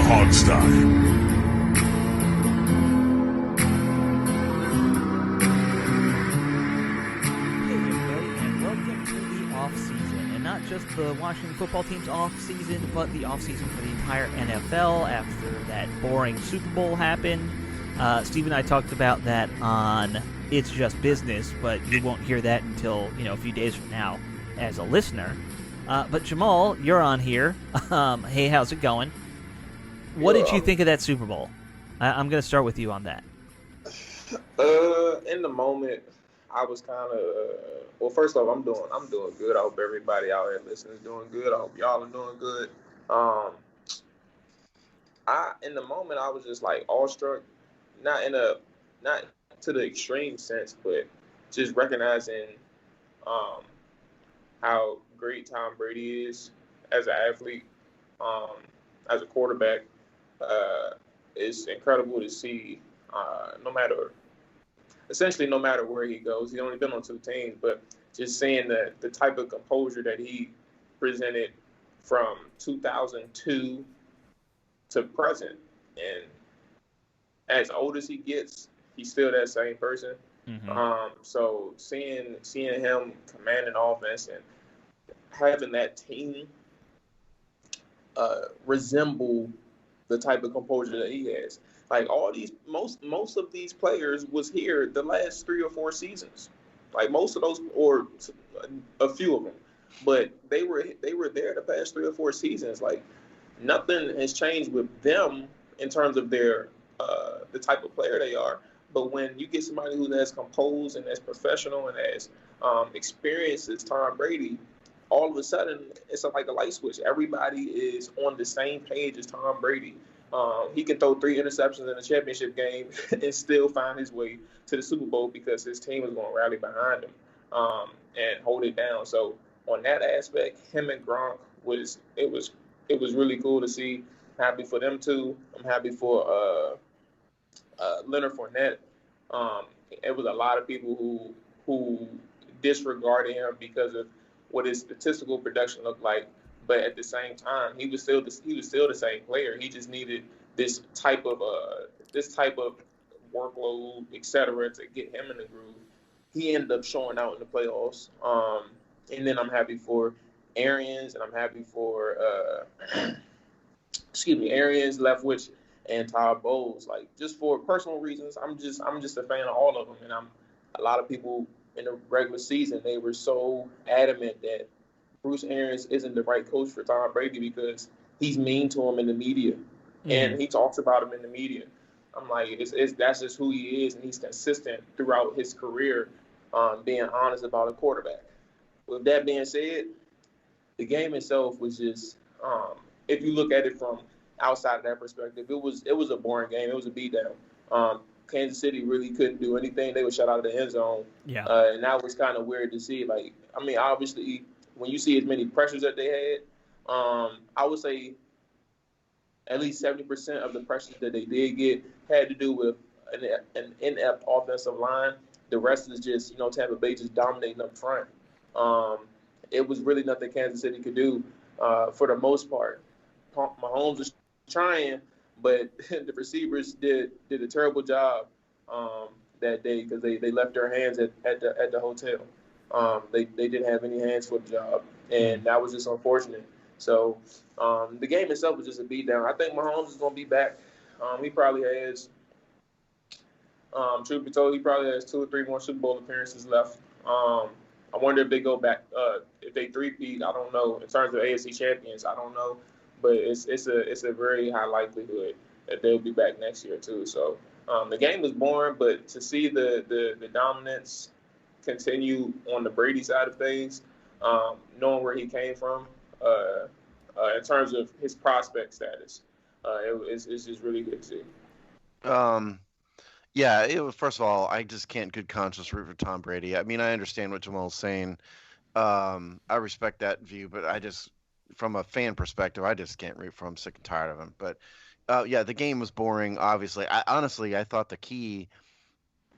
Podstock. Just the Washington football team's off-season, but the off-season for the entire NFL after that boring Super Bowl happened. Steve and I talked about that on It's Just Business, but you won't hear that until, a few days from now as a listener. But Jamal, you're on here. Hey, how's it going? What did you think of that Super Bowl? I'm going to start with you on that. In the moment, I was kind of well. First off, I'm doing good. I hope everybody out here listening is doing good. I hope y'all are doing good. In the moment, I was just like awestruck, not to the extreme sense, but just recognizing how great Tom Brady is as an athlete, as a quarterback. It's incredible to see. Essentially, no matter where he goes, he's only been on 2 teams, but just seeing the type of composure that he presented from 2002 to present, and as old as he gets, he's still that same person. Mm-hmm. So seeing him commanding offense and having that team resemble the type of composure that he has. Like all these, most of these players was here the last 3 or 4 seasons. Like most of those, or a few of them, but they were there the past 3 or 4 seasons. Like nothing has changed with them in terms of their the type of player they are. But when you get somebody who's as composed and as professional and as experienced as Tom Brady, all of a sudden it's like a light switch. Everybody is on the same page as Tom Brady. He can throw 3 interceptions in a championship game and still find his way to the Super Bowl because his team is going to rally behind him and hold it down. So on that aspect, him and Gronk was really cool to see. Happy for them too. I'm happy for Leonard Fournette. It was a lot of people who disregarded him because of what his statistical production looked like. But at the same time, he was still the same player. He just needed this type of workload, etc., to get him in the groove. He ended up showing out in the playoffs. And then I'm happy for Arians, and I'm happy for Arians, Leftwich, and Todd Bowles. Like just for personal reasons, I'm just a fan of all of them. And a lot of people in the regular season, they were so adamant that Bruce Arians isn't the right coach for Tom Brady because he's mean to him in the media, and he talks about him in the media. I'm like, that's just who he is, and he's consistent throughout his career, being honest about a quarterback. With that being said, the game itself was just, if you look at it from outside of that perspective, it was a boring game. It was a beatdown. Kansas City really couldn't do anything. They were shut out of the end zone. Yeah. And that was kind of weird to see. Like, I mean, obviously, when you see as many pressures that they had, I would say at least 70% of the pressures that they did get had to do with an inept offensive line. The rest is just, Tampa Bay just dominating up front. It was really nothing Kansas City could do for the most part. Mahomes was trying, but the receivers did a terrible job that day because they left their hands at the hotel. They didn't have any hands for the job, and that was just unfortunate. So the game itself was just a beatdown. I think Mahomes is going to be back. He probably has, truth be told, he probably has 2 or 3 more Super Bowl appearances left. I wonder if they go back, if they three-peat. I don't know. In terms of AFC champions, I don't know. But it's a very high likelihood that they'll be back next year too. So the game was boring, but to see the dominance continue on the Brady side of things, knowing where he came from, in terms of his prospect status, it's just really good to see. Yeah, it was, first of all, I just can't good conscience root for Tom Brady. I mean, I understand what Jamal's saying. I respect that view, but I just, from a fan perspective, I just can't root for him. I'm sick and tired of him. But yeah, the game was boring. Obviously, I thought the key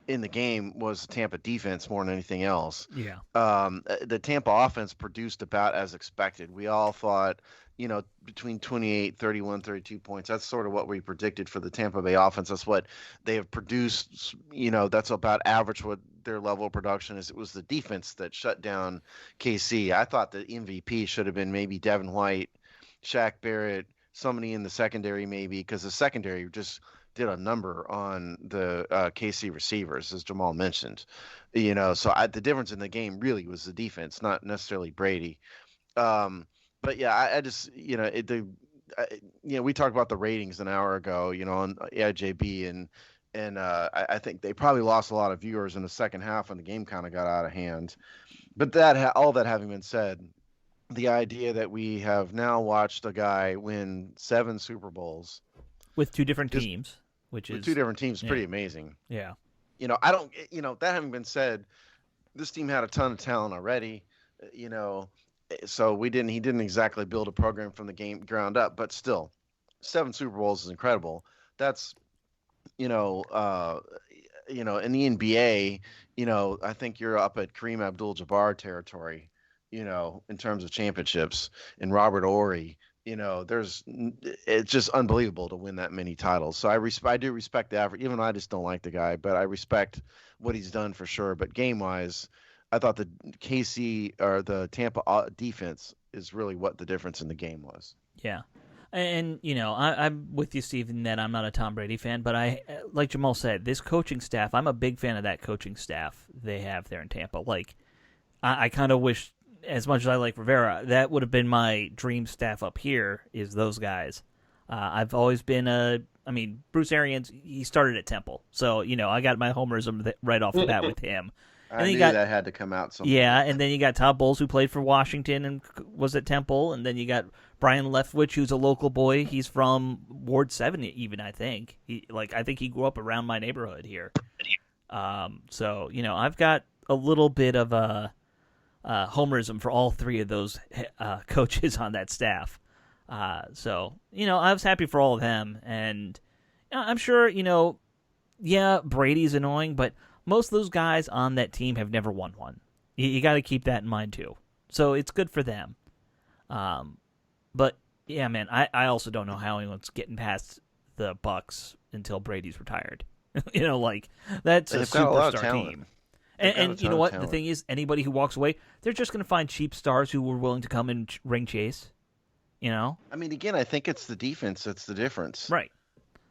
in the game was the Tampa defense more than anything else. Yeah. The Tampa offense produced about as expected. We all thought, between 28, 31, 32 points. That's sort of what we predicted for the Tampa Bay offense. That's what they have produced. That's about average what their level of production is. It was the defense that shut down KC. I thought the MVP should have been maybe Devin White, Shaq Barrett, somebody in the secondary maybe, because the secondary just did a number on the KC receivers, as Jamal mentioned. So the difference in the game really was the defense, not necessarily Brady. But yeah, I just we talked about the ratings an hour ago, on JB, and I think they probably lost a lot of viewers in the second half when the game kind of got out of hand. But all that having been said, the idea that we have now watched a guy win 7 Super Bowls with 2 different teams, which is 2 different teams, pretty amazing. Yeah. I don't, that having been said, this team had a ton of talent already, so he didn't exactly build a program from the ground up, but still 7 Super Bowls is incredible. That's, in the NBA, I think you're up at Kareem Abdul-Jabbar territory, in terms of championships, and Robert Horry. It's just unbelievable to win that many titles. So I do respect the average, even though I just don't like the guy, but I respect what he's done for sure. But game-wise, I thought the KC or the Tampa defense is really what the difference in the game was. Yeah. And, I'm with you, Stephen, that I'm not a Tom Brady fan, but like Jamal said, this coaching staff, I'm a big fan of that coaching staff they have there in Tampa. Like, I kind of wish, as much as I like Rivera, that would have been my dream staff up here, is those guys. I've always been Bruce Arians, he started at Temple. So, I got my homerism right off the bat with him. I knew that had to come out sometime. Yeah, and then you got Todd Bowles, who played for Washington and was at Temple, and then you got Brian Leftwich, who's a local boy. He's from Ward 7 even, I think. I think he grew up around my neighborhood here. So, I've got a little bit of a homerism for all 3 of those coaches on that staff. So, I was happy for all of them, and I'm sure, Brady's annoying, but most of those guys on that team have never won one. You got to keep that in mind, too. So it's good for them. But, yeah, man, I also don't know how anyone's getting past the Bucs until Brady's retired. That's a superstar team. And you know what? The thing is, anybody who walks away, they're just going to find cheap stars who were willing to come and ring chase. Again, I think it's the defense that's the difference. Right.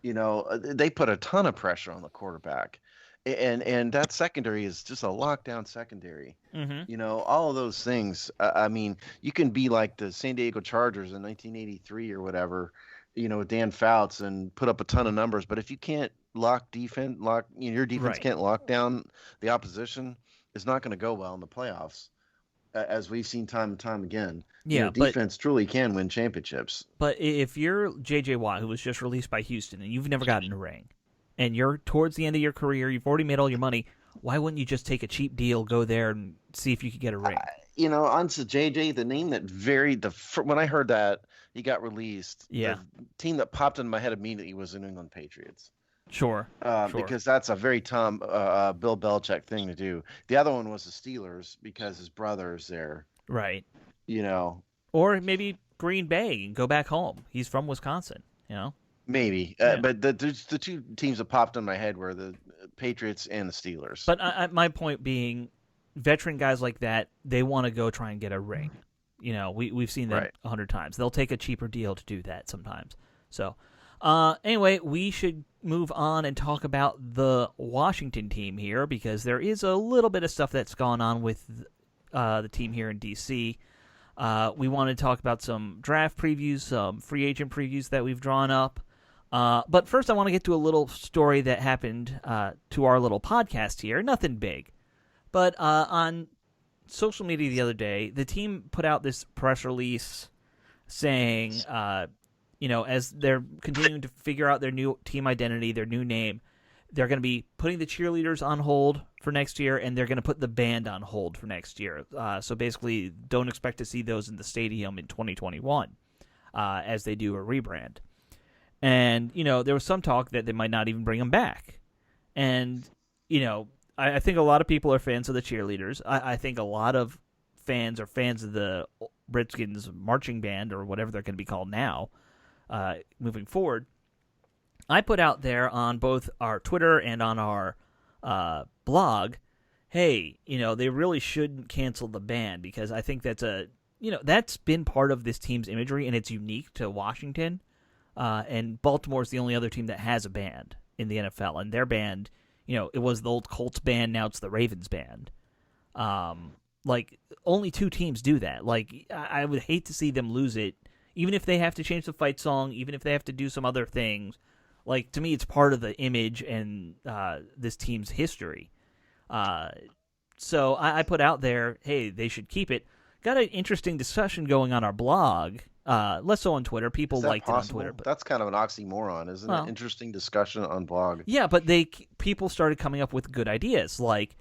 They put a ton of pressure on the quarterback. And that secondary is just a lockdown secondary. Mm-hmm. All of those things. You can be like the San Diego Chargers in 1983 or whatever, with Dan Fouts, and put up a ton of numbers. But if you can't your defense can't lock down the opposition, it's not going to go well in the playoffs, as we've seen time and time again. Yeah, defense truly can win championships. But if you're J.J. Watt, who was just released by Houston, and you've never gotten a ring, and you're towards the end of your career, you've already made all your money, why wouldn't you just take a cheap deal, go there, and see if you could get a ring? On to JJ, the name that when I heard that he got released, the team that popped into my head immediately was the New England Patriots. Sure. Because that's a very Bill Belichick thing to do. The other one was the Steelers because his brother is there. Right. Or maybe Green Bay and go back home. He's from Wisconsin, Maybe. But the 2 teams that popped in my head were the Patriots and the Steelers. But my point being, veteran guys like that, they want to go try and get a ring. We've seen that 100 times. They'll take a cheaper deal to do that sometimes. So, anyway, we should move on and talk about the Washington team here, because there is a little bit of stuff that's gone on with the team here in D.C. We want to talk about some draft previews, some free agent previews that we've drawn up. But first, I want to get to a little story that happened to our little podcast here. Nothing big. But on social media the other day, the team put out this press release saying, as they're continuing to figure out their new team identity, their new name, they're going to be putting the cheerleaders on hold for next year, and they're going to put the band on hold for next year. So basically, don't expect to see those in the stadium in 2021 as they do a rebrand. And, there was some talk that they might not even bring them back. And I think a lot of people are fans of the cheerleaders. I think a lot of fans are fans of the Redskins marching band or whatever they're going to be called now, moving forward. I put out there on both our Twitter and on our blog, hey, they really shouldn't cancel the band because I think that's been part of this team's imagery and it's unique to Washington. And Baltimore's the only other team that has a band in the NFL, and their band, it was the old Colts band, now it's the Ravens band. Only two teams do that. I would hate to see them lose it, even if they have to change the fight song, even if they have to do some other things. To me, it's part of the image and this team's history. So I put out there, hey, they should keep it. Got an interesting discussion going on our blog. Less so on Twitter. People liked possible? It on Twitter. But... That's kind of an oxymoron, isn't it? Interesting discussion on blog. Yeah, but people started coming up with good ideas, like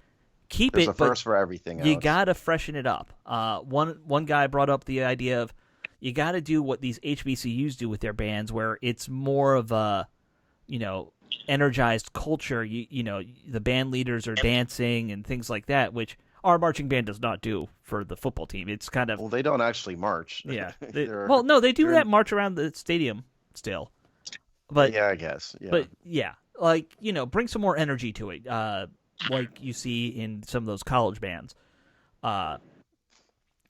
keep There's it. a first for everything. You gotta freshen it up. One guy brought up the idea of you gotta do what these HBCUs do with their bands, where it's more of a energized culture. The band leaders are dancing and things like that, which our marching band does not do for the football team. It's kind of... Well, they don't actually march. Yeah. They do that march around the stadium still. But yeah, I guess. Yeah. But, yeah, bring some more energy to it, like you see in some of those college bands. Then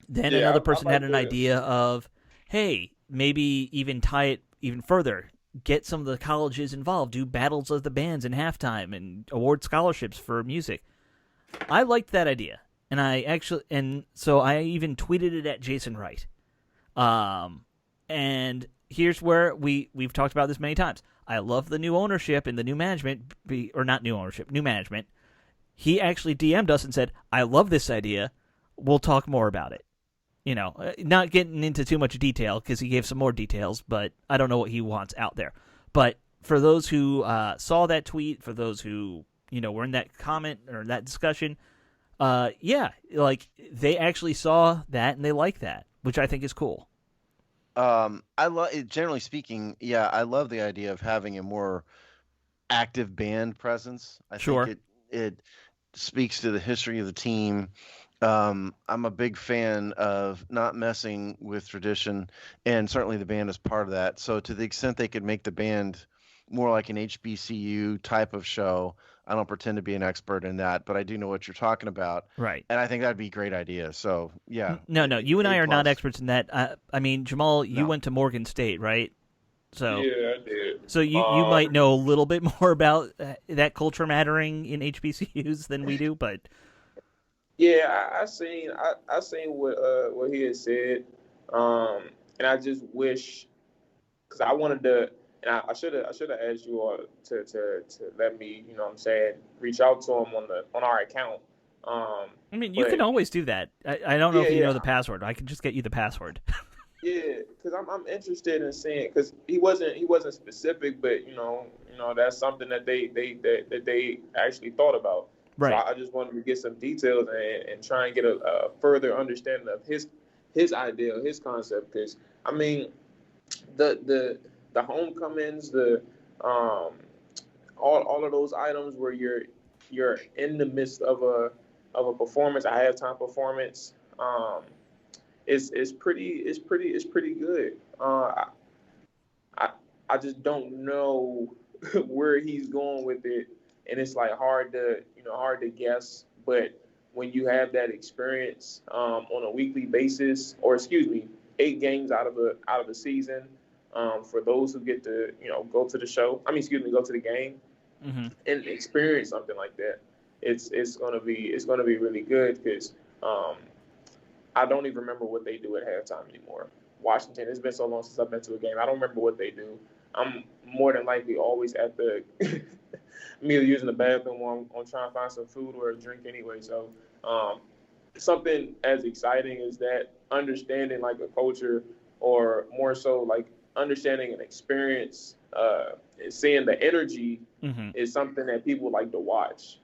another person had an idea of, hey, maybe even tie it even further. Get some of the colleges involved. Do battles of the bands in halftime and award scholarships for music. I liked that idea, so I even tweeted it at Jason Wright. And here's where we've talked about this many times. I love the new ownership and the new management, or not new ownership, new management. He actually DM'd us and said, I love this idea. We'll talk more about it. Not getting into too much detail because he gave some more details, but I don't know what he wants out there. But for those who saw that tweet, for those who were in that comment or that discussion, they actually saw that and they like that, which I think is cool. I love, generally speaking, I love the idea of having a more active band presence. I think it speaks to the history of the team. I'm a big fan of not messing with tradition, and certainly the band is part of that. So to the extent they could make the band more like an HBCU type of show, I don't pretend to be an expert in that, but I do know what you're talking about. Right. And I think that'd be a great idea. So, yeah. No, you and I are not experts in that. Jamal, you went to Morgan State, right? So yeah, I did. So you might know a little bit more about that culture mattering in HBCUs than we do, but yeah, I seen what he had said, and I just wish, because I wanted to, and I should have asked you all to let me, reach out to him on our account. You can always do that. I don't know if you know the password. I can just get you the password. Yeah, because I'm interested in seeing, because he wasn't specific, but that's something that they actually thought about. Right. So I just wanted to get some details and try and get a further understanding of his idea, his concept. Because the homecomings, all of those items where you're in the midst of a performance, a halftime performance. It's pretty good. I just don't know where he's going with it, and it's hard to guess. But when you have that experience on a weekly basis, or 8 games out of a season, for those who get to go to the show, go to the game, mm-hmm. and experience something like that, it's gonna be really good, because I don't even remember what they do at halftime anymore. Washington, it's been so long since I've been to a game. I don't remember what they do. I'm more than likely always at the I'm either using the bathroom or I'm trying to find some food or a drink anyway. So something as exciting as that, understanding a culture, or more so understanding an experience, seeing the energy, mm-hmm. is something that people like to watch.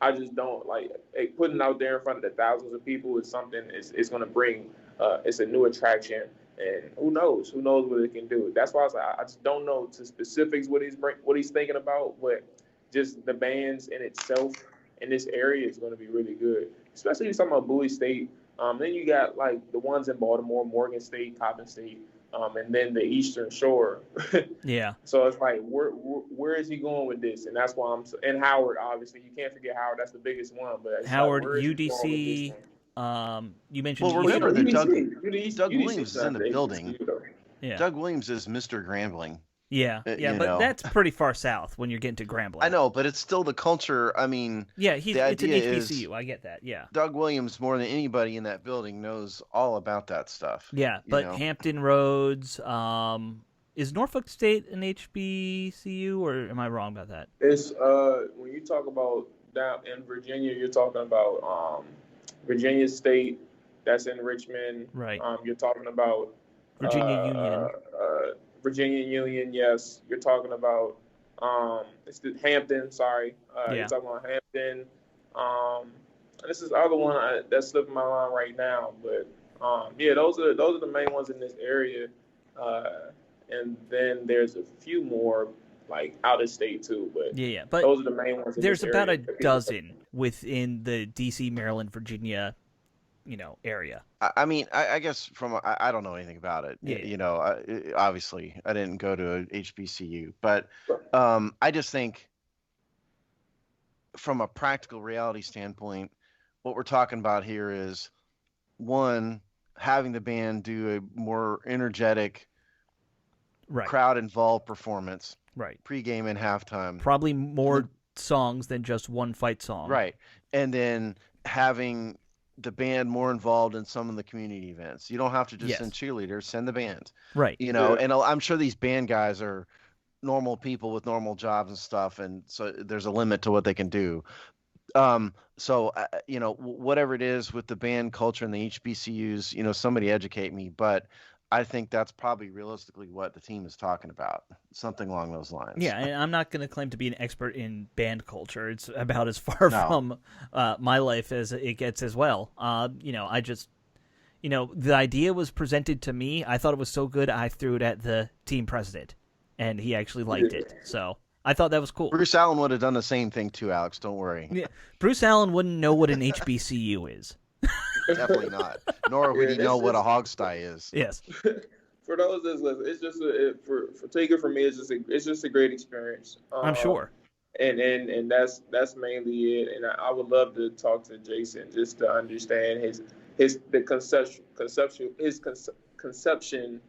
I just don't putting out there in front of the thousands of people is something it's going to bring. It's a new attraction, and who knows what it can do. That's why I was I just don't know to specifics what he's thinking about, but just the bands in itself in this area is going to be really good, especially if you're talking about Bowie State. Then you got like the ones in Baltimore, Morgan State, Coppin State, and then the Eastern Shore. Yeah. So it's like, where is he going with this? And that's why and Howard, obviously, you can't forget Howard. That's the biggest one. But it's Howard, like, where is he going with UDC. this one? You mentioned. Well, remember that Doug UDC Williams is in the building. Yeah. Doug Williams is Mr. Grambling. Yeah, but that's pretty far south when you're getting to Grambling. I know, but it's still the culture. I mean, yeah, it's an HBCU. I get that. Yeah, Doug Williams, more than anybody in that building, knows all about that stuff. Yeah, but Hampton Roads, is Norfolk State an HBCU, or am I wrong about that? It's when you talk about down in Virginia, you're talking about Virginia State. That's in Richmond. Right. You're talking about Virginia Union. Virginia Union, yes. You're talking about it's the Hampton. Sorry, you're talking about Hampton. And this is the other one that's slipping my mind right now. But those are the main ones in this area. And then there's a few more like out of state too. But but those are the main ones. There's about a dozen within the D.C., Maryland, Virginia, area. I mean, I guess I don't know anything about it. Yeah. Obviously, I didn't go to a HBCU, but I just think from a practical reality standpoint, what we're talking about here is, one, having the band do a more energetic, crowd-involved performance, pregame and halftime. Probably more songs than just one fight song. Right, and then having the band more involved in some of the community events. You don't have to just send cheerleaders, send the band. Right. And I'm sure these band guys are normal people with normal jobs and stuff, and so there's a limit to what they can do. Whatever it is with the band culture and the HBCUs, somebody educate me, but I think that's probably realistically what the team is talking about, something along those lines. Yeah, and I'm not going to claim to be an expert in band culture. It's about as far from my life as it gets as well. I just, the idea was presented to me. I thought it was so good, I threw it at the team president, and he actually liked it. So I thought that was cool. Bruce Allen would have done the same thing too, Alex. Don't worry. Yeah, Bruce Allen wouldn't know what an HBCU is. Definitely not. Nor would he know what a hogsty is. Yes. For those that's listening, it's just for take it from me. It's just a great experience. I'm sure. And that's mainly it. And I would love to talk to Jason just to understand his conception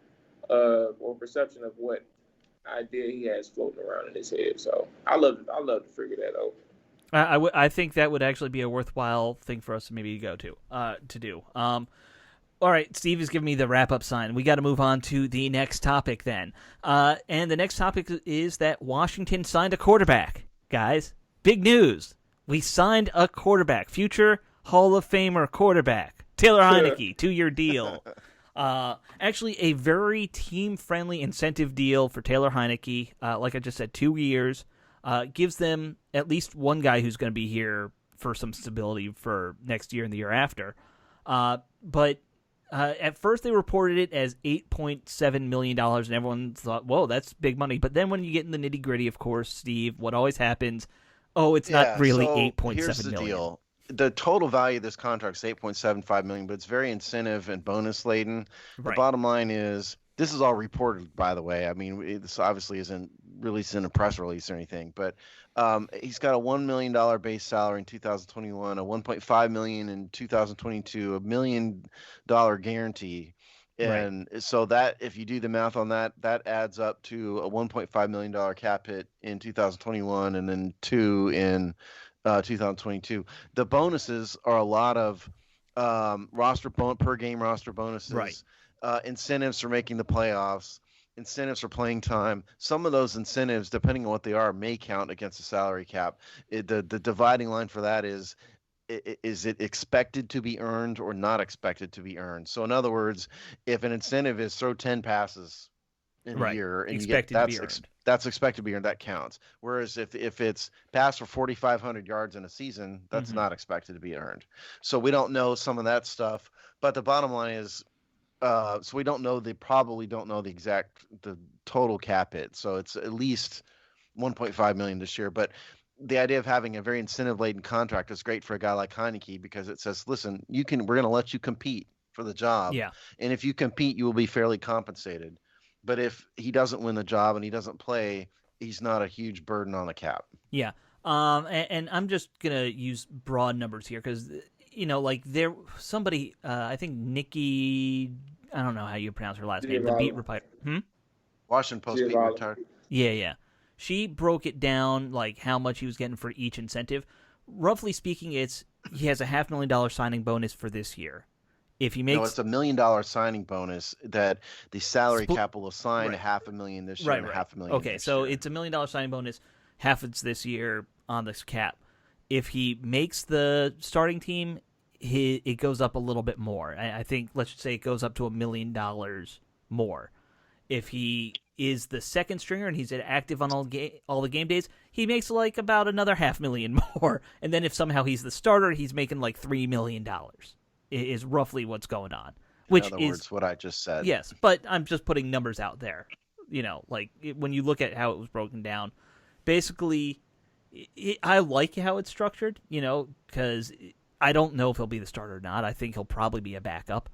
or perception of what idea he has floating around in his head. So I love to figure that out. I think that would actually be a worthwhile thing for us to maybe go to do. All right, Steve is giving me the wrap-up sign. We got to move on to the next topic then. And the next topic is that Washington signed a quarterback. Guys, big news. We signed a quarterback, future Hall of Famer quarterback, Taylor Heinicke, 2-year deal. Actually, a very team-friendly incentive deal for Taylor Heinicke. Like I just said, 2 years. Gives them at least one guy who's going to be here for some stability for next year and the year after. But at first they reported it as $8.7 million, and everyone thought, whoa, that's big money. But then when you get in the nitty-gritty, of course, Steve, what always happens, it's not really $8.7 million. Deal. The total value of this contract is $8.75 million, but it's very incentive and bonus-laden. The bottom line is, this is all reported, by the way. I mean, this obviously isn't released in a press release or anything, but he's got a $1 million base salary in 2021, a $1.5 million in 2022, $1 million guarantee, and so that if you do the math on that, that adds up to a $1.5 million cap hit in 2021, and then $2 in 2022. The bonuses are a lot of per game roster bonuses. Incentives for making the playoffs, incentives for playing time. Some of those incentives, depending on what they are, may count against the salary cap. The dividing line for that is it expected to be earned or not expected to be earned? So in other words, if an incentive is throw 10 passes in a year and that's expected to be earned, that counts. Whereas if it's pass for 4,500 yards in a season, that's not expected to be earned. So we don't know some of that stuff. But the bottom line is, so we don't know. They probably don't know the total cap hit. So it's at least $1.5 million this year. But the idea of having a very incentive-laden contract is great for a guy like Heinicke because it says, listen, we're going to let you compete for the job. Yeah. And if you compete, you will be fairly compensated. But if he doesn't win the job and he doesn't play, he's not a huge burden on the cap. Yeah. And I'm just going to use broad numbers here because, somebody, I think Nikki, I don't know how you pronounce her last name, the beat reporter. Washington Post beat retired. Yeah. She broke it down, like how much he was getting for each incentive. Roughly speaking, he has a $500,000 signing bonus for this year. If he makes it's $1 million signing bonus that the salary cap will assign $500,000 this year and $500,000 Okay, next so year. it's $1 million signing bonus, half it's this year on this cap. If he makes the starting team, it goes up a little bit more. I think let's just say it goes up to $1 million more. If he is the second stringer and he's active on all the game days, he makes like about another $500,000 more. And then if somehow he's the starter, he's making like $3 million. Is roughly what's going on. Which in other words, what I just said. Yes, but I'm just putting numbers out there. When you look at how it was broken down, basically, I like how it's structured, because I don't know if he'll be the starter or not. I think he'll probably be a backup.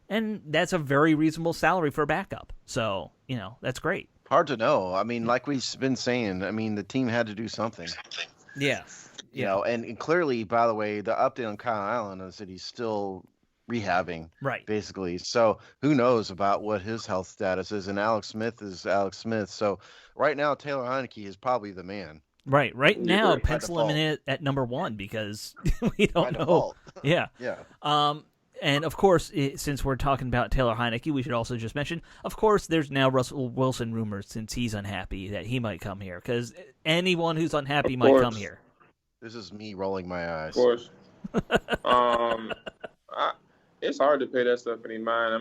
And that's a very reasonable salary for a backup. So, that's great. Hard to know. I mean, like we've been saying, the team had to do something. Yeah. And clearly, by the way, the update on Kyle Allen is that he's still rehabbing, right? Basically, so who knows about what his health status is? And Alex Smith is Alex Smith. So right now, Taylor Heinicke is probably the man. Right now, pencil him in at number 1 because we don't know. Yeah. And of course, since we're talking about Taylor Heinicke, we should also just mention, of course, there's now Russell Wilson rumors since he's unhappy that he might come here because anyone who's unhappy might come here. This is me rolling my eyes. Of course. It's hard to pay that stuff any mind.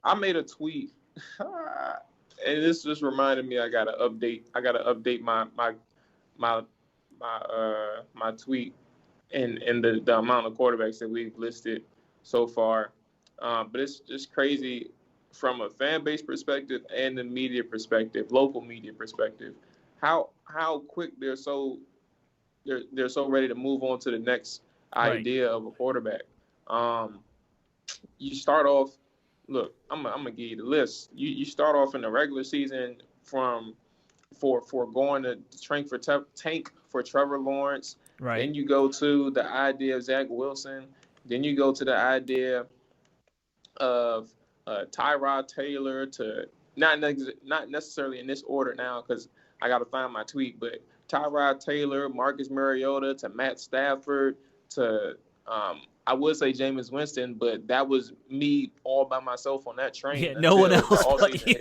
I made a tweet, and this just reminded me I gotta update my tweet and the amount of quarterbacks that we've listed so far. But it's just crazy from a fan base perspective and the media perspective, local media perspective, how quick they're so ready to move on to the next idea of a quarterback. You start off. Look, I'm gonna give you the list. You start off in the regular season for going to tank for Trevor Lawrence. Right. Then you go to the idea of Zach Wilson. Then you go to the idea of Tyrod Taylor to not necessarily in this order now because I got to find my tweet, but Tyrod Taylor, Marcus Mariota to Matt Stafford to I would say Jameis Winston, but that was me all by myself on that train. Yeah, no one else but you.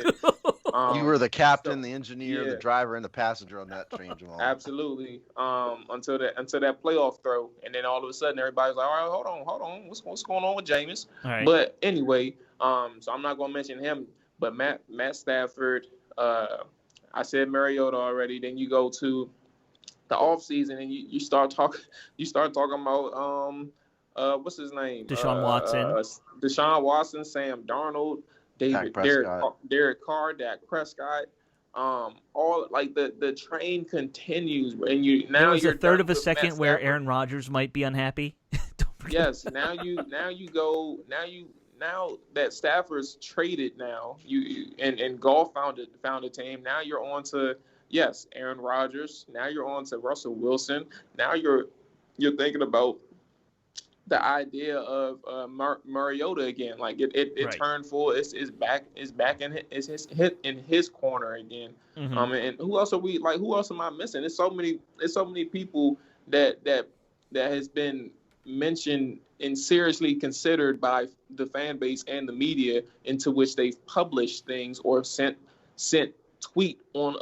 You were the captain, the engineer, the driver, and the passenger on that train, Jamal. Absolutely. Until that playoff throw, and then all of a sudden everybody's like, "All right, hold on, what's going on with Jameis?" Right. But anyway, so I'm not gonna mention him, but Matt Stafford. I said Mariota already. Then you go to the off season, and you start talking. You start talking about what's his name? Deshaun Watson, Sam Darnold, Derek Carr, Dak Prescott. All like the train continues, and there was a third of a second where Aaron Rodgers might be unhappy. Yes, now that Stafford's traded now, and Goff found a team. Now you're on to Aaron Rodgers. Now you're on to Russell Wilson. Now you're thinking about the idea of Mariota again. Like it turned full. It's back in his corner again. Mm-hmm. And who else am I missing? There's so many people that has been mentioned and seriously considered by the fan base and the media, into which they've published things or sent tweet on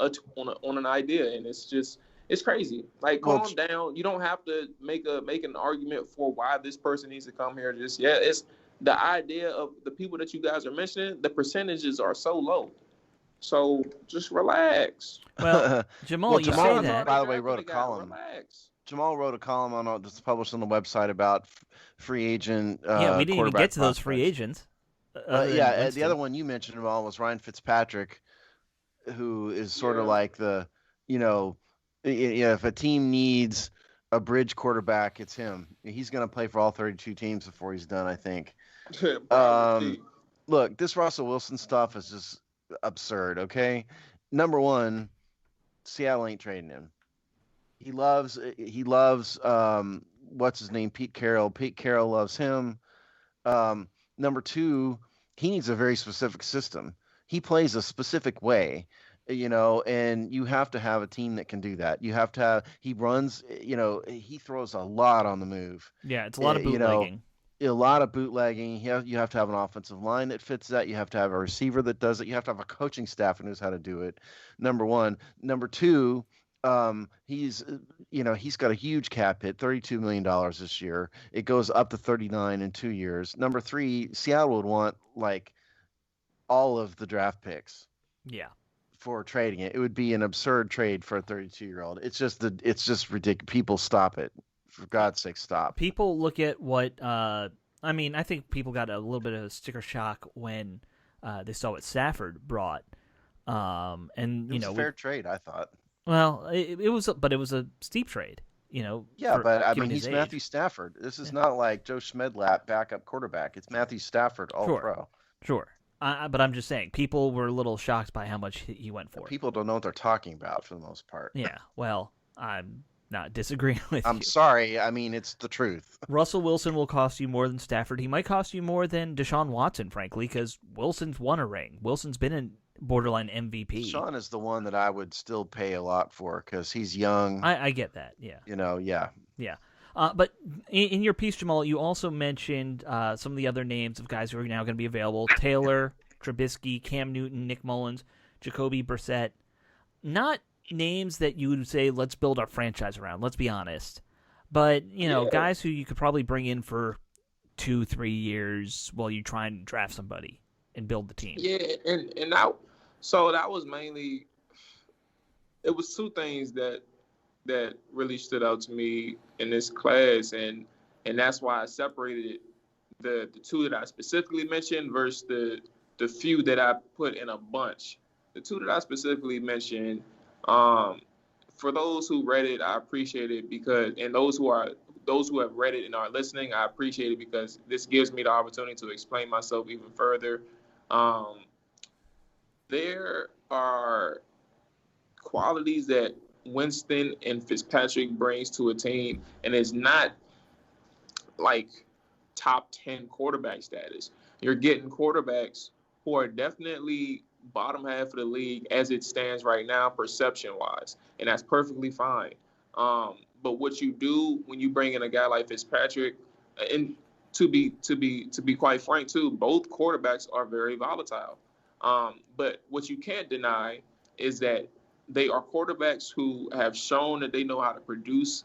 an idea, and it's crazy. Like, calm down. You don't have to make an argument for why this person needs to come here just yet. It's the idea of the people that you guys are mentioning. The percentages are so low. So just relax. Well, Jamal, you say that. By the way, wrote a column. Relax. Jamal wrote a column on that's published on the website about free agent. We didn't even get to those free agents. The other one you mentioned about was Ryan Fitzpatrick, who is sort of like the If a team needs a bridge quarterback, it's him. He's going to play for all 32 teams before he's done, I think. Probably. Look, this Russell Wilson stuff is just absurd, okay? Number one, Seattle ain't trading him. He loves what's his name? Pete Carroll. Pete Carroll loves him. Number two, he needs a very specific system. He plays a specific way, and you have to have a team that can do that. You have to have, he runs, he throws a lot on the move. Yeah, it's a lot of bootlegging. A lot of bootlegging. You have to have an offensive line that fits that. You have to have a receiver that does it. You have to have a coaching staff who knows how to do it. Number one. Number two, he's got a huge cap hit, $32 million this year. It goes up to 39 in 2 years. Number three, Seattle would want like all of the draft picks. Yeah. For trading it. It would be an absurd trade for a 32-year-old. It's just ridiculous. People stop it. For God's sake, stop. People look at what I think people got a little bit of a sticker shock when they saw what Stafford brought. And it was a fair trade, I thought. Well, it was a steep trade, Yeah, but I mean, he's age. Matthew Stafford. This is not like Joe Schmedlap backup quarterback. It's Matthew Stafford, all pro. Sure. But I'm just saying, people were a little shocked by how much he went for. People don't know what they're talking about for the most part. Yeah, well, I'm not disagreeing with you. I'm sorry. I mean, it's the truth. Russell Wilson will cost you more than Stafford. He might cost you more than Deshaun Watson, frankly, because Wilson's won a ring. Wilson's been in borderline MVP. Deshaun is the one that I would still pay a lot for because he's young. I get that, yeah. Yeah. Yeah. But in your piece, Jamal, you also mentioned some of the other names of guys who are now going to be available. Taylor, Trubisky, Cam Newton, Nick Mullins, Jacoby Brissett. Not names that you would say, let's build our franchise around, let's be honest. But, guys who you could probably bring in for 2-3 years while you try and draft somebody and build the team. Yeah, and that was mainly, it was two things that really stood out to me in this class, and that's why I separated the two that I specifically mentioned versus the few that I put in a bunch. The two that I specifically mentioned, for those who read it, I appreciate it because, and those who have read it and are listening, I appreciate it because this gives me the opportunity to explain myself even further. There are qualities that Winston and Fitzpatrick brings to a team, and it's not like top 10 quarterback status. You're getting quarterbacks who are definitely bottom half of the league as it stands right now, perception-wise, and that's perfectly fine. But what you do when you bring in a guy like Fitzpatrick, and to be quite frank too, both quarterbacks are very volatile. But what you can't deny is that they are quarterbacks who have shown that they know how to produce.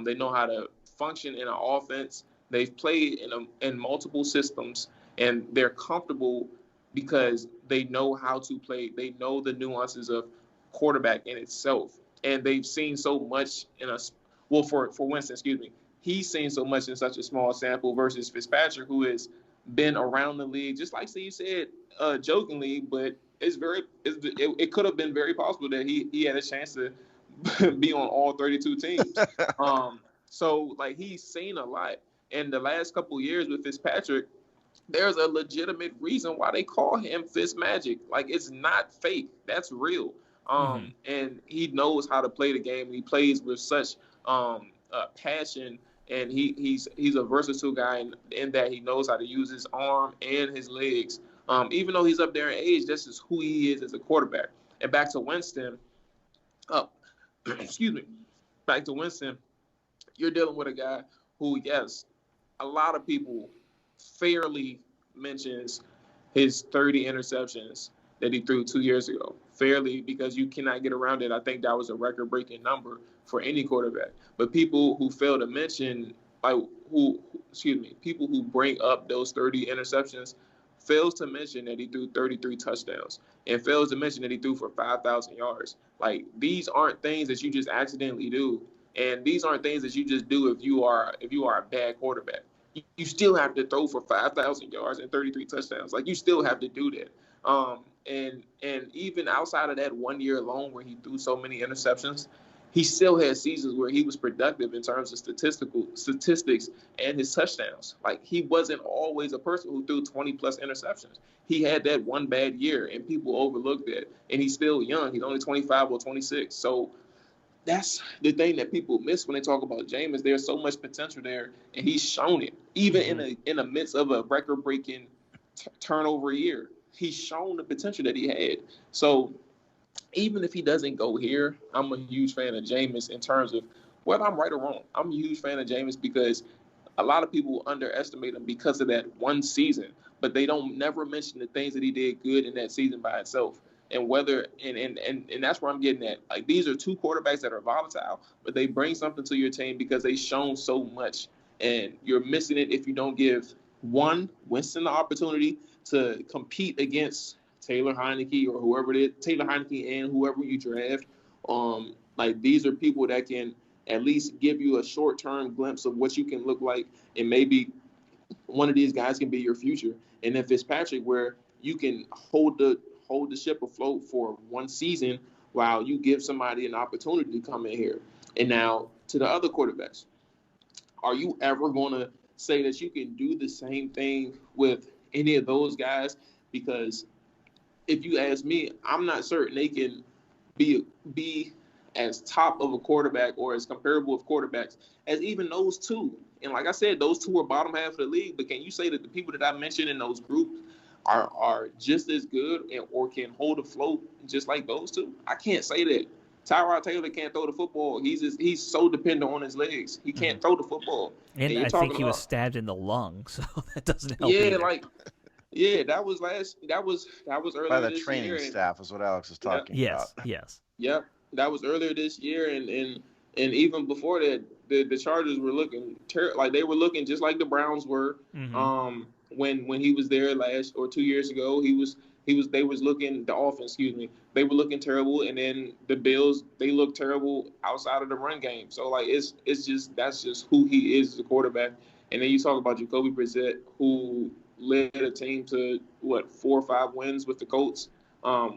They know how to function in an offense. They've played in multiple systems, and they're comfortable because they know how to play. They know the nuances of quarterback in itself, and they've seen so much for Winston, he's seen so much in such a small sample versus Fitzpatrick, who has been around the league, just like Steve said, jokingly, but it could have been very possible that he had a chance to be on all 32 teams. So like he's seen a lot. And the last couple of years with Fitzpatrick, there's a legitimate reason why they call him Fitzmagic. Like it's not fake. That's real. And he knows how to play the game. He plays with such passion, and he's a versatile guy in that he knows how to use his arm and his legs. Even though he's up there in age, this is who he is as a quarterback. And back to Winston, you're dealing with a guy who, yes, a lot of people fairly mentions his 30 interceptions that he threw 2 years ago. Fairly, because you cannot get around it. I think that was a record-breaking number for any quarterback. But people who fail to mention, people who bring up those 30 interceptions fails to mention that he threw 33 touchdowns and fails to mention that he threw for 5,000 yards. Like, these aren't things that you just accidentally do. And these aren't things that you just do if you are a bad quarterback. You still have to throw for 5,000 yards and 33 touchdowns. Like, you still have to do that. And even outside of that 1 year alone where he threw so many interceptions, he still had seasons where he was productive in terms of statistics and his touchdowns. Like, he wasn't always a person who threw 20-plus interceptions. He had that one bad year, and people overlooked that. And he's still young. He's only 25 or 26. So that's the thing that people miss when they talk about Jameis. There's so much potential there, and he's shown it. Even in the midst of a record-breaking turnover year, he's shown the potential that he had. So even if he doesn't go here, I'm a huge fan of Jameis in terms of whether I'm right or wrong. I'm a huge fan of Jameis because a lot of people underestimate him because of that one season, but they don't never mention the things that he did good in that season by itself. And whether and that's where I'm getting at. Like, these are two quarterbacks that are volatile, but they bring something to your team because they've shown so much. And you're missing it if you don't give Winston the opportunity to compete against Taylor Heinicke or whoever it is, Taylor Heinicke and whoever you draft. Like, these are people that can at least give you a short-term glimpse of what you can look like, and maybe one of these guys can be your future. And then Fitzpatrick, where you can hold the ship afloat for one season while you give somebody an opportunity to come in here. And now to the other quarterbacks, are you ever going to say that you can do the same thing with any of those guys? Because if you ask me, I'm not certain they can be as top of a quarterback or as comparable of quarterbacks as even those two. And like I said, those two are bottom half of the league. But can you say that the people that I mentioned in those groups are just as good or can hold afloat just like those two? I can't say that. Tyrod Taylor can't throw the football. He's so dependent on his legs. He can't throw the football. And I think he was stabbed in the lung, so that doesn't help. Yeah, either. That was earlier by the this training year. staff is what Alex is talking about. Yes. Yep, that was earlier this year, and even before that, the Chargers were looking like they were looking just like the Browns were. Mm-hmm. When he was there last or 2 years ago, they was looking, the offense, they were looking terrible, and then the Bills, they looked terrible outside of the run game. So like that's just who he is as a quarterback. And then you talk about Jacoby Brissett, who led a team to 4 or 5 wins with the Colts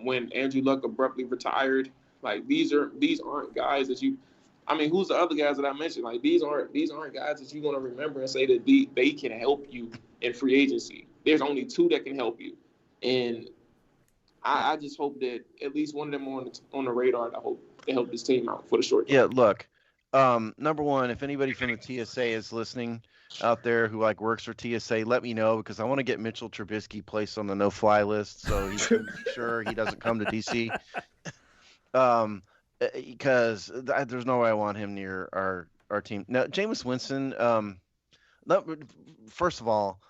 when Andrew Luck abruptly retired. Like, these aren't guys that you. I mean, who's the other guys that I mentioned? Like, these aren't guys that you're going to remember and say that they can help you in free agency. There's only 2 that can help you, and I just hope that at least one of them on the radar. And I hope they help this team out for the short term. Yeah, look, number one, if anybody from the TSA is listening out there who works for TSA, let me know, because I want to get Mitchell Trubisky placed on the no-fly list so he can be sure he doesn't come to DC. Because there's no way I want him near our team. Now, Jameis Winston, first of all,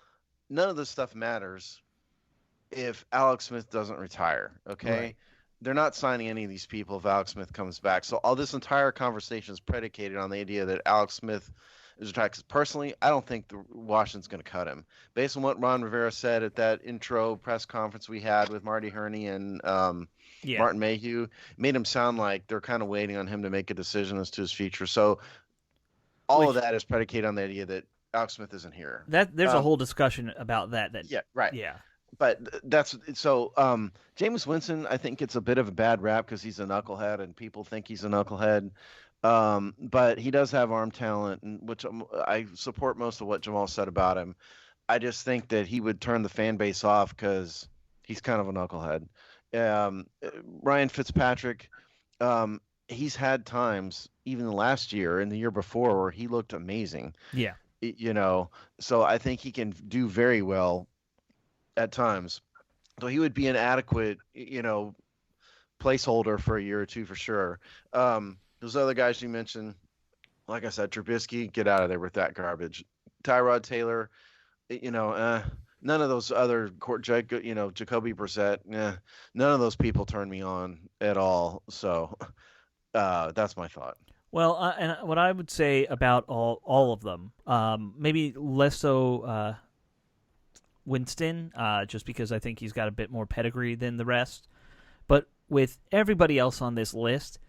none of this stuff matters if Alex Smith doesn't retire, okay? Right. They're not signing any of these people if Alex Smith comes back. So all this entire conversation is predicated on the idea that Alex Smith is retired. Personally, I don't think Washington's going to cut him. Based on what Ron Rivera said at that intro press conference we had with Marty Herney and Martin Mayhew, made him sound like they're kind of waiting on him to make a decision as to his future. So all of that is predicated on the idea that Alex Smith isn't here. There's a whole discussion about that. Yeah, right. Yeah. But that's so. Jameis Winston, I think, gets a bit of a bad rap because he's a knucklehead, and people think he's a knucklehead. But he does have arm talent, which I support most of what Jamal said about him. I just think that he would turn the fan base off because he's kind of a knucklehead. Ryan Fitzpatrick, he's had times, even last year and the year before, where he looked amazing. Yeah. So I think he can do very well at times. So he would be an adequate, placeholder for a year or two for sure. Those other guys you mentioned, like I said, Trubisky, get out of there with that garbage. Tyrod Taylor, none of those other, Jacoby Brissett, none of those people turn me on at all. So that's my thought. Well, and what I would say about all of them, maybe less so Winston, just because I think he's got a bit more pedigree than the rest. But with everybody else on this list,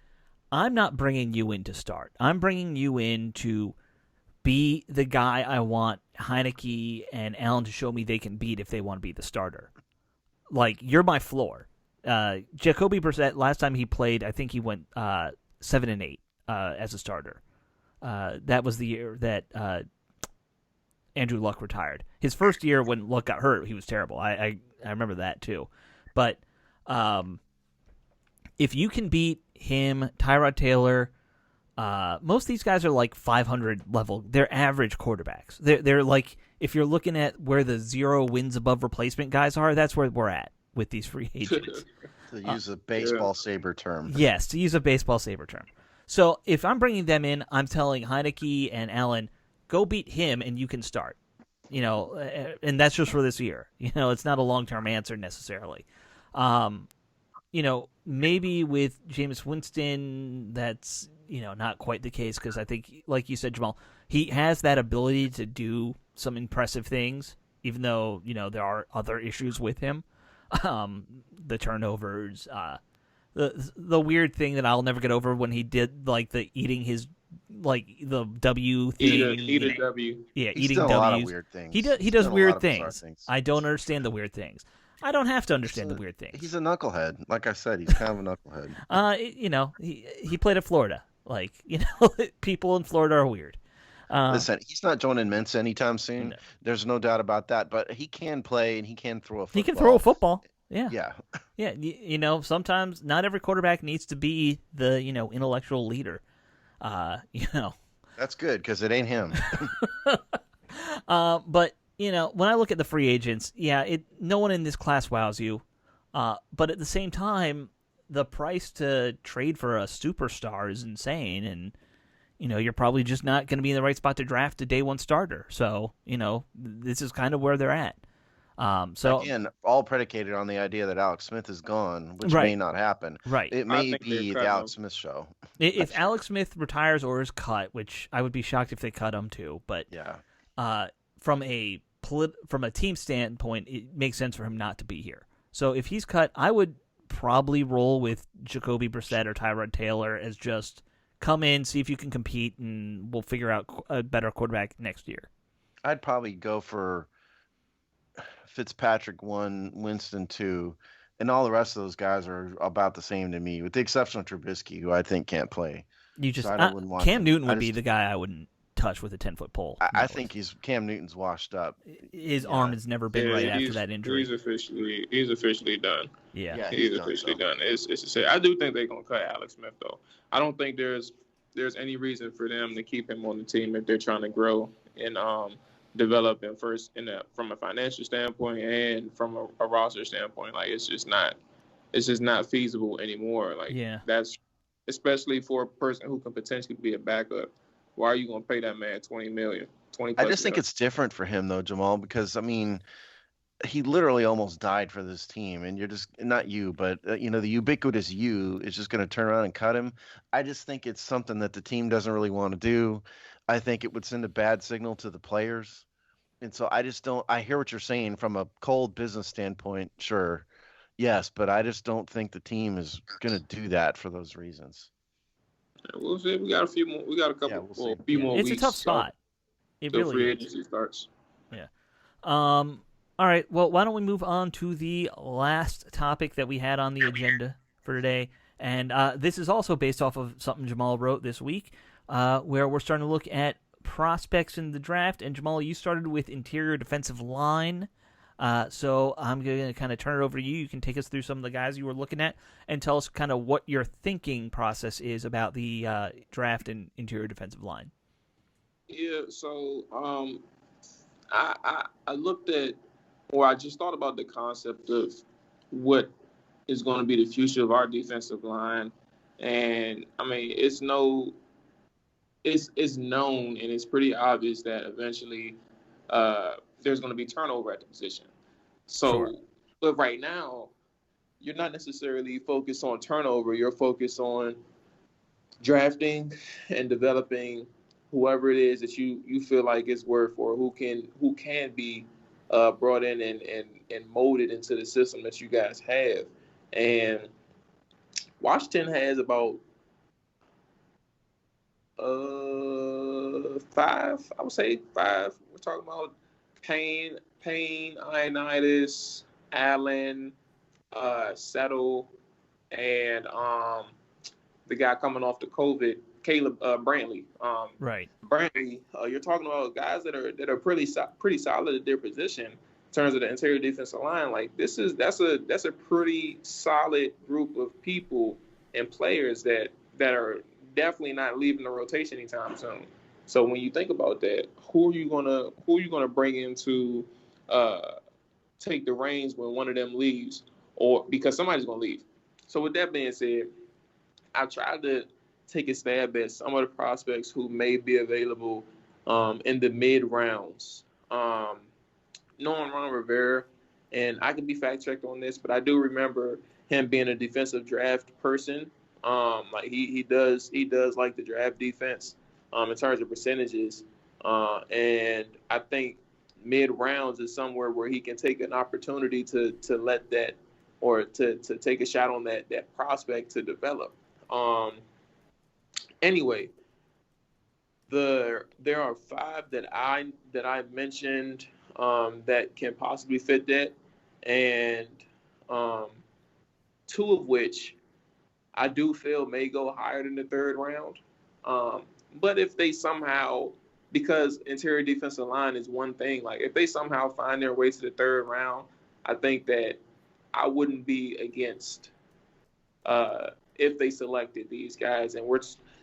I'm not bringing you in to start. I'm bringing you in to be the guy I want Heinicke and Allen to show me they can beat if they want to be the starter. Like, you're my floor. Jacoby Brissett, last time he played, I think he went 7-8. as a starter. That was the year that Andrew Luck retired. His first year when Luck got hurt, he was terrible. I remember that too. But if you can beat him, Tyrod Taylor, most of these guys are like 500 level. They're average quarterbacks. They're like, if you're looking at where the 0 wins above replacement guys are, that's where we're at with these free agents. To use a baseball saber term. Yes, to use a baseball saber term. So if I'm bringing them in, I'm telling Heinicke and Allen, go beat him and you can start. And that's just for this year. It's not a long-term answer necessarily. Maybe with Jameis Winston, that's, not quite the case because I think, like you said, Jamal, he has that ability to do some impressive things, even though, there are other issues with him. The turnovers, the weird thing that I'll never get over when he did like the eating his the W thing. Eat a W. Yeah, He's eating done W's. a lot of weird things. He does He's done a weird lot of bizarre things. I don't understand the weird things. I don't have to understand the weird things. He's a knucklehead. Like I said, he's kind of a knucklehead. He played at Florida. Like, people in Florida are weird. Listen, he's not joining Mensa anytime soon. No. There's no doubt about that. But he can play and he can throw a football. He can throw a football. Yeah. Yeah. Yeah. Sometimes not every quarterback needs to be the, intellectual leader. That's good because it ain't him. But, when I look at the free agents, no one in this class wows you. But at the same time, the price to trade for a superstar is insane. And, you're probably just not going to be in the right spot to draft a day one starter. So, this is kind of where they're at. So again, all predicated on the idea that Alex Smith is gone, which may not happen. Right. It may be the Alex Smith show. If Alex Smith retires or is cut, which I would be shocked if they cut him too, but from a team standpoint, it makes sense for him not to be here. So if he's cut, I would probably roll with Jacoby Brissett or Tyrod Taylor as just come in, see if you can compete, and we'll figure out a better quarterback next year. I'd probably go for Fitzpatrick 1, Winston 2, and all the rest of those guys are about the same to me, with the exception of Trubisky, who I think can't play. Cam Newton would be the guy I wouldn't touch with a 10-foot pole. I think Cam Newton's washed up. His arm has never been right after that injury. He's officially done. Yeah, he's officially done. It's to say, I do think they're gonna cut Alex Smith though. I don't think there's any reason for them to keep him on the team if they're trying to grow and develop him first from a financial standpoint and from a roster standpoint. Like it's just not feasible anymore. Like that's especially for a person who can potentially be a backup. Why are you going to pay that man $20 million? I just think it's different for him though, Jamal, because I mean, he literally almost died for this team, and you're just not you, but the ubiquitous you is just going to turn around and cut him. I just think it's something that the team doesn't really want to do. I think it would send a bad signal to the players. And so I hear what you're saying from a cold business standpoint. Sure. Yes. But I just don't think the team is going to do that for those reasons. We'll see. We got a few more. We got a couple. We'll few more it's weeks. It's a tough spot. It really free is. agency starts. Yeah. All right. Well, why don't we move on to the last topic that we had on the agenda for today? And this is also based off of something Jamal wrote this week, where we're starting to look at prospects in the draft. And Jamal, you started with interior defensive line. So I'm going to kind of turn it over to you. You can take us through some of the guys you were looking at and tell us kind of what your thinking process is about the draft and interior defensive line. Yeah, so I looked at, or I just thought about the concept of what is going to be the future of our defensive line. And, I mean, it's known and it's pretty obvious that eventually there's going to be turnover at the position. So, sure. But right now, you're not necessarily focused on turnover. You're focused on drafting and developing whoever it is that you feel like is worth, or who can be brought in and molded into the system that you guys have. And Washington has about five. I would say five. We're talking about Payne, Ioannidis, Allen, Settle, and the guy coming off the COVID, Caleb Brantley. Right. Brantley, you're talking about guys that are pretty solid at their position in terms of the interior defensive line. Like that's a pretty solid group of people and players that are definitely not leaving the rotation anytime soon. So when you think about that, who are you gonna bring in to take the reins when one of them leaves, or because somebody's gonna leave? So with that being said, I tried to take a stab at some of the prospects who may be available in the mid rounds. Knowing Ron Rivera, and I can be fact checked on this, but I do remember him being a defensive draft person. Like he does like the draft defense in terms of percentages, and I think mid rounds is somewhere where he can take an opportunity to let that, or to take a shot on that prospect to develop. Anyway, there are 5 that I mentioned that can possibly fit that, and 2 of which I do feel may go higher than the 3rd round. But if they somehow, because interior defensive line is one thing, like if they somehow find their way to the 3rd round, I think that I wouldn't be against if they selected these guys. And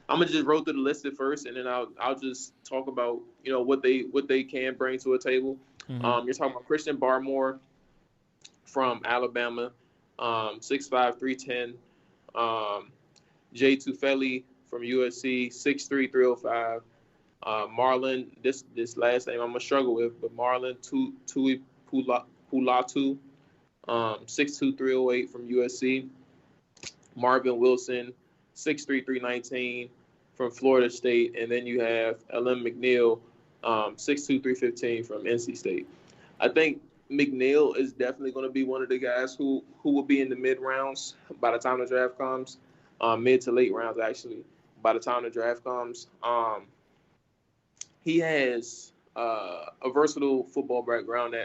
I'm gonna just roll through the list at first, and then I'll just talk about what they can bring to a table. Mm-hmm. You're talking about Christian Barmore from Alabama, 6'5", 310. Jay Tufele from USC, 6'3", 305. Marlon, this last name I'm gonna struggle with, but Marlon Pulatu, 6'2", 308 from USC. Marvin Wilson, 6'3", 319 from Florida State, and then you have Ellen McNeil, 6'2", 315 from NC State. I think McNeil is definitely going to be one of the guys who will be in the mid rounds by the time the draft comes, mid to late rounds actually. By the time the draft comes, he has a versatile football background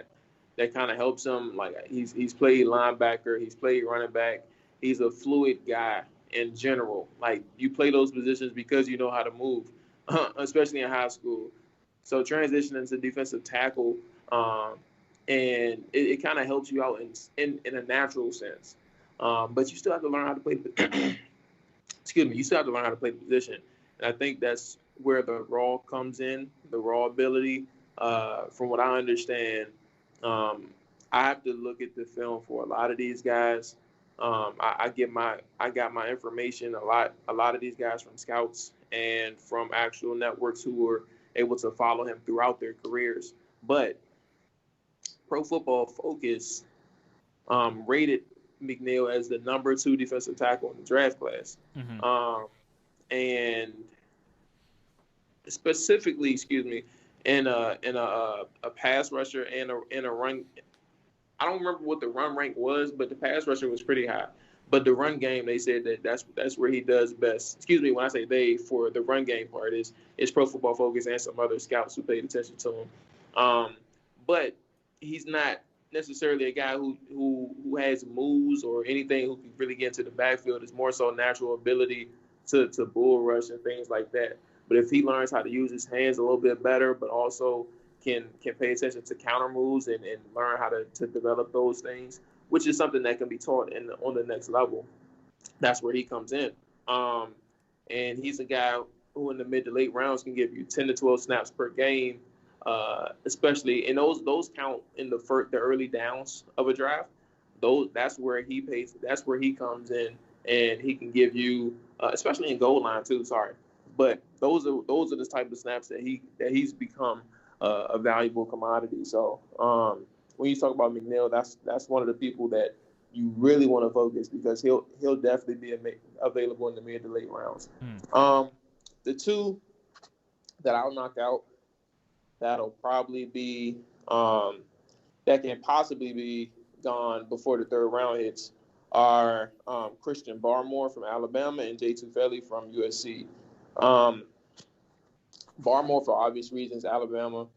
that kind of helps him. Like he's played linebacker, he's played running back. He's a fluid guy in general. Like you play those positions because you know how to move, especially in high school. So transitioning to defensive tackle, and it kind of helps you out in a natural sense. But you still have to learn how to play. Excuse me. You still have to learn how to play the position, and I think that's where the raw comes in, the raw ability. From what I understand, I have to look at the film for a lot of these guys. I got my information a lot of these guys from scouts and from actual networks who were able to follow him throughout their careers. But Pro Football Focus rated McNeil as the number 2 defensive tackle in the draft class. Mm-hmm. And specifically, in a pass rusher and a run. I don't remember what the run rank was, but the pass rusher was pretty high. But the run game, they said that's where he does best. Excuse me, when I say they, for the run game part is Pro Football Focus and some other scouts who paid attention to him. But he's not necessarily a guy who has moves or anything who can really get into the backfield. It's more so natural ability to bull rush and things like that. But if he learns how to use his hands a little bit better, but also can pay attention to counter moves and learn how to develop those things, which is something that can be taught on the next level. That's where he comes in. And he's a guy who in the mid to late rounds can give you 10 to 12 snaps per game, especially, and those count in the early downs of a draft. That's where he comes in, and he can give you, especially in goal line too. Sorry, but those are the type of snaps that he's become a valuable commodity. So when you talk about McNeil, that's one of the people that you really want to focus, because he'll definitely be available in the mid to late rounds. The 2 that I'll knock out that'll probably be that can possibly be gone before the 3rd round hits are Christian Barmore from Alabama and Jay Tufele from USC. Barmore, for obvious reasons, Alabama,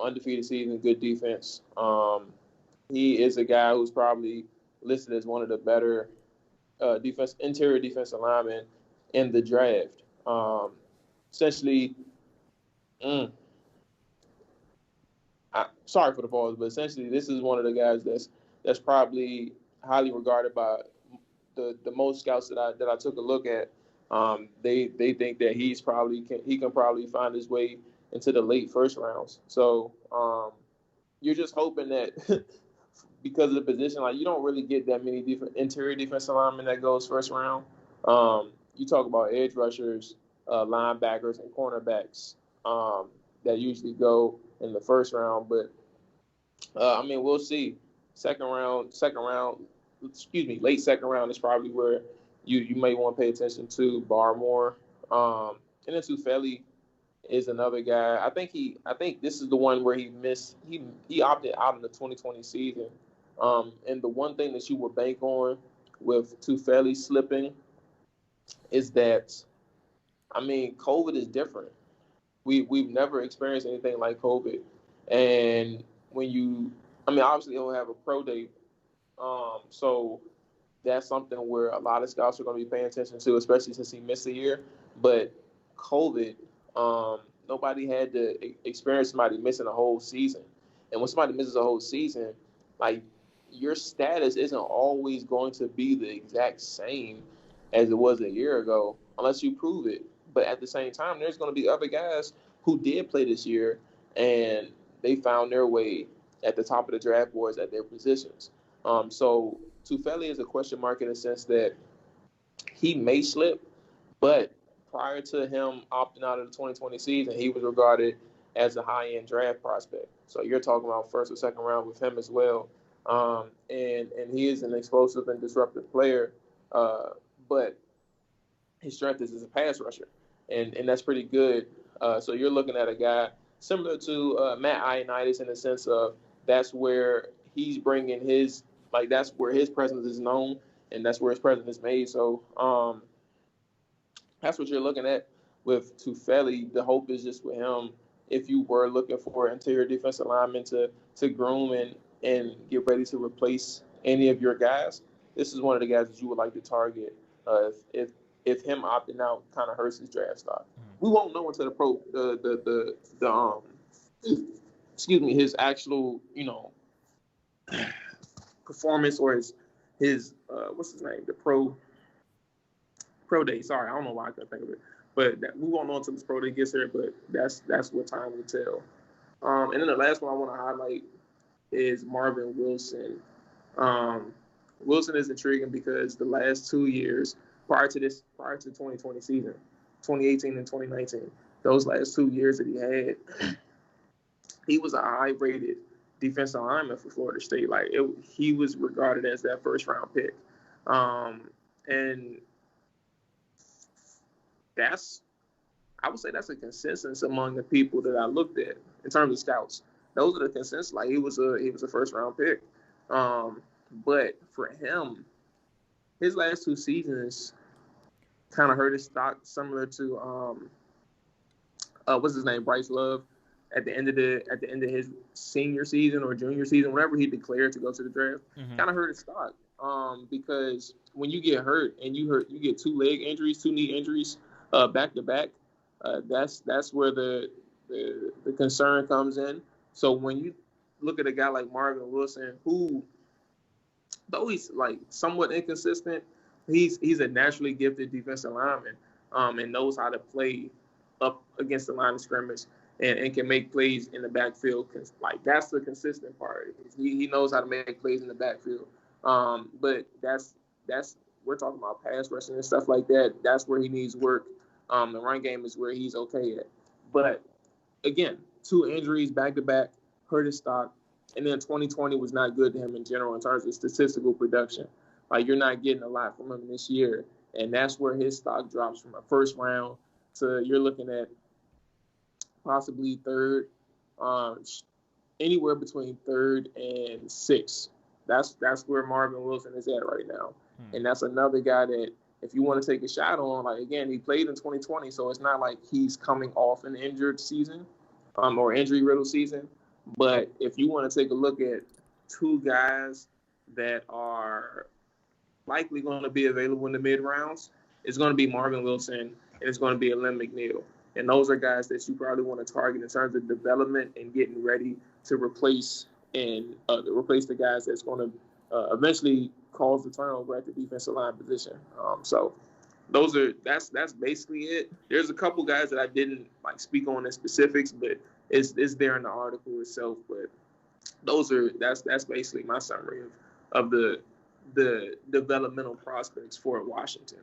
undefeated season, good defense. He is a guy who's probably listed as one of the better interior defensive linemen in the draft. Essentially, sorry for the pause, but essentially, this is one of the guys that's probably highly regarded by the most scouts that I took a look at. They think that he can probably find his way into the late first rounds. So you're just hoping that because of the position, like you don't really get that many interior defensive linemen that goes first round. You talk about edge rushers, linebackers, and cornerbacks that usually go in the first round. But I mean, we'll see. Late second round is probably where you may want to pay attention to Barmore. And then Tufele is another guy. I think this is the one where he opted out in the 2020 season. And the one thing that you would bank on with Tufele slipping is that, I mean, COVID is different. We've never experienced anything like COVID. And obviously he'll have a pro day. So that's something where a lot of scouts are going to be paying attention to, especially since he missed a year. But COVID, nobody had to experience somebody missing a whole season. And when somebody misses a whole season, like, your status isn't always going to be the exact same as it was a year ago, unless you prove it. But at the same time, there's going to be other guys who did play this year, and they found their way at the top of the draft boards at their positions. So Tufele is a question mark in the sense that he may slip, but prior to him opting out of the 2020 season, he was regarded as a high-end draft prospect. So you're talking about first or second round with him as well. And he is an explosive and disruptive player, but his strength is as a pass rusher, and that's pretty good. So you're looking at a guy similar to Matt Ioannidis in the sense of that's where he's bringing that's where his presence is known, and that's where his presence is made. So that's what you're looking at with Tufele. The hope is just with him, if you were looking for interior defensive linemen to groom and get ready to replace any of your guys, this is one of the guys that you would like to target. If him opting out kind of hurts his draft stock, we won't know until his actual performance or his what's his name, the pro day. Sorry, I don't know why I couldn't think of it, but we won't know until this pro day gets here. But that's what time will tell. And then the last one I want to highlight is Marvin Wilson. Wilson is intriguing because the last 2 years prior to 2020 season, 2018 and 2019, those last 2 years that he had, he was a high-rated defensive lineman for Florida State. He was regarded as that first-round pick, and I would say that's a consensus among the people that I looked at in terms of scouts. Those are the consensus. Like, he was a first-round pick, but for him, his last 2 seasons kind of hurt his stock, similar to what's his name, Bryce Love, at the end of his senior season or junior season, whenever he declared to go to the draft, kind of hurt his stock. Because when you get hurt and you get 2 leg injuries, 2 knee injuries back to back, that's where the concern comes in. So when you look at a guy like Marvin Wilson, who, though he's like somewhat inconsistent, he's a naturally gifted defensive lineman, and knows how to play up against the line of scrimmage and can make plays in the backfield. Like, that's the consistent part. He knows how to make plays in the backfield. But that's we're talking about pass rushing and stuff like that. That's where he needs work. The run game is where he's okay at. But again, 2 injuries back to back hurt his stock. And then 2020 was not good to him in general in terms of statistical production. Like, you're not getting a lot from him this year. And that's where his stock drops from a first round to, you're looking at possibly third, anywhere between 3rd and 6th. That's where Marvin Wilson is at right now. And that's another guy that, if you want to take a shot on, like, again, he played in 2020, so it's not like he's coming off an injured season or injury-riddled season. But if you want to take a look at 2 guys that are likely going to be available in the mid-rounds, it's going to be Marvin Wilson and it's going to be Alim McNeil. And those are guys that you probably want to target in terms of development and getting ready to replace the guys that's going to eventually cause the turnover at the defensive line position. So that's basically it. There's a couple guys that I didn't speak on the specifics, but it's there in the article itself. But that's basically my summary of the developmental prospects for Washington.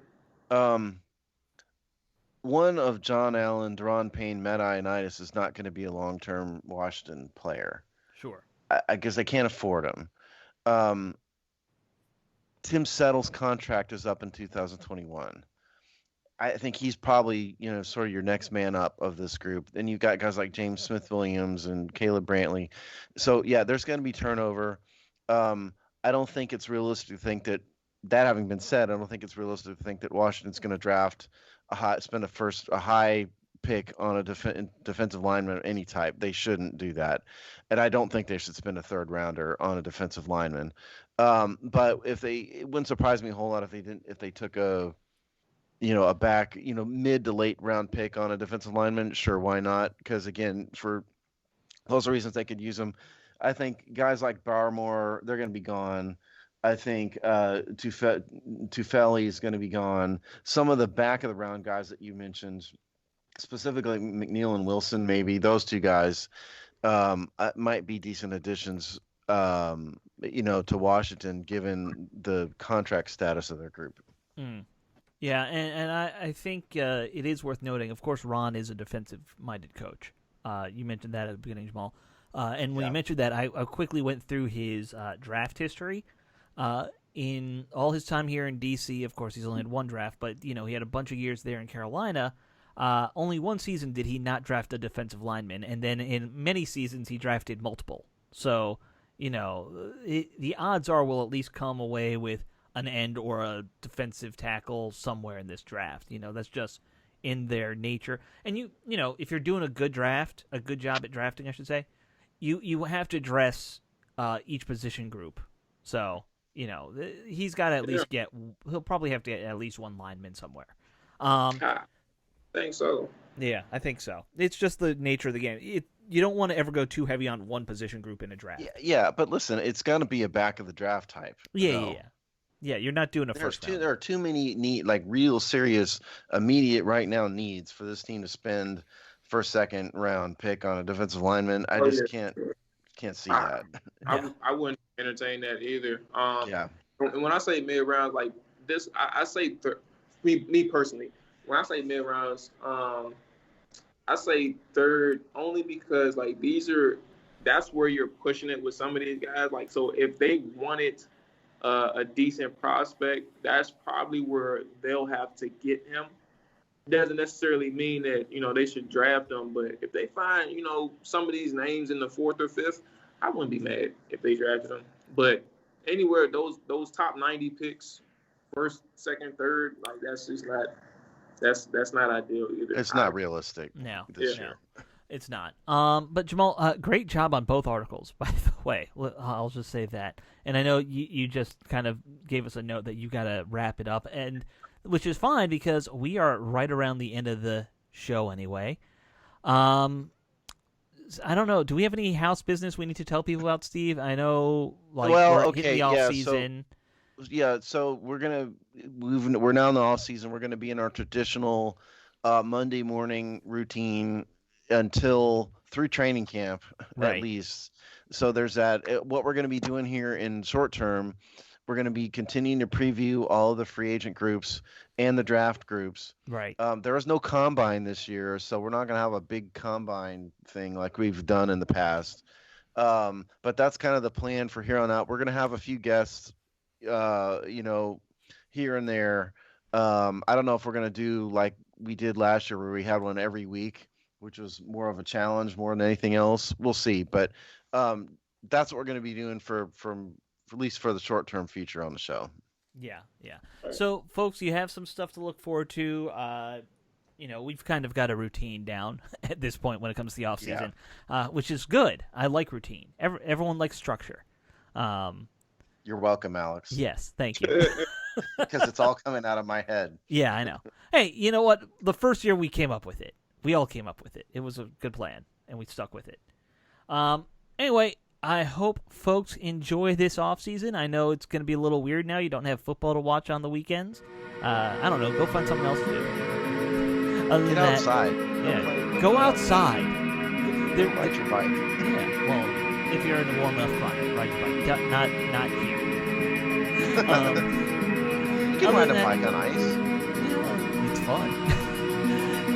One of John Allen, Deron Payne, Matt Ioannidis is not going to be a long-term Washington player. Sure. I guess they can't afford him. Tim Settle's contract is up in 2021. I think he's probably, sort of your next man up of this group. Then you've got guys like James Smith-Williams and Caleb Brantley. So, yeah, there's going to be turnover. I don't think it's realistic to think that having been said, I don't think it's realistic to think that Washington's going to draft spend a high pick on a defensive lineman of any type. They shouldn't do that. And I don't think they should spend a third rounder on a defensive lineman. But it wouldn't surprise me a whole lot if they took a back, mid to late round pick on a defensive lineman. Sure, why not? Because again, for those reasons, they could use them. I think guys like Barmore, they're going to be gone. I think Tufeli is going to be gone. Some of the back of the round guys that you mentioned, specifically McNeil and Wilson, maybe those two guys might be decent additions, to Washington, given the contract status of their group. Mm. Yeah, and I think it is worth noting, of course, Ron is a defensive-minded coach. You mentioned that at the beginning, Jamal. And when you mentioned that, I quickly went through his draft history. In all his time here in D.C., of course, he's only had one draft, but, he had a bunch of years there in Carolina. Only one season did he not draft a defensive lineman, and then in many seasons he drafted multiple. So, the odds are we'll at least come away with an end or a defensive tackle somewhere in this draft. That's just in their nature. And if you're doing a good job at drafting, I should say, you have to address each position group. So, he's got to at least he'll probably have to get at least one lineman somewhere. I think so. Yeah, I think so. It's just the nature of the game. You don't want to ever go too heavy on one position group in a draft. Yeah, but listen, it's going to be a back of the draft type. Yeah. Yeah, you're not doing first round. There are too many real serious, immediate, right now needs for this team to spend first, second round pick on a defensive lineman. I just can't see that. I wouldn't entertain that either. When I say mid rounds like this, I say me personally. When I say mid rounds, I say third only because that's where you're pushing it with some of these guys. So if they wanted a decent prospect, that's probably where they'll have to get him. Doesn't necessarily mean that they should draft them, but if they find some of these names in the fourth or fifth, I wouldn't be mad if they drafted them. But anywhere those top 90 picks, first, second, third, that's just not that's not ideal either. It's not realistic. This year. It's not. But Jamal, great job on both articles, by the way. I'll just say that. And I know you just kind of gave us a note that you got to wrap it up, and which is fine because we are right around the end of the show anyway. I don't know. Do we have any house business we need to tell people about, Steve? I know, we're hitting the off season. So we're now in the off season. We're gonna be in our traditional Monday morning routine through training camp, at least. So there's that. What we're going to be doing here in short term, we're going to be continuing to preview all of the free agent groups and the draft groups. Right. There is no combine this year, so we're not going to have a big combine thing like we've done in the past. But that's kind of the plan for here on out. We're going to have a few guests, here and there. I don't know if we're going to do like we did last year where we had one every week, which was more of a challenge more than anything else. We'll see. But that's what we're going to be doing for at least for the short-term future on the show. Yeah. So, folks, you have some stuff to look forward to. We've kind of got a routine down at this point when it comes to the off-season, which is good. I like routine. Everyone likes structure. You're welcome, Alex. Yes, thank you. because it's all coming out of my head. Yeah, I know. Hey, you know what? The first year we came up with it. We all came up with it. It was a good plan, and we stuck with it. Anyway, I hope folks enjoy this offseason. I know it's going to be a little weird now. You don't have football to watch on the weekends. I don't know. Go find something else to do. Get outside. Yeah, go outside. Ride your bike. Yeah, well, if you're in a warm enough climate, ride your bike. Not here. You can ride a bike on ice. Yeah, it's fun.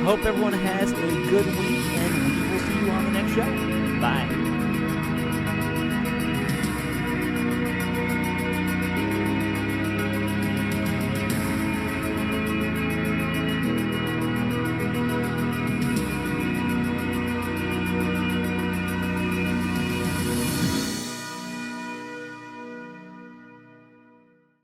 Hope everyone has a good week, and we will see you on the next show. Bye.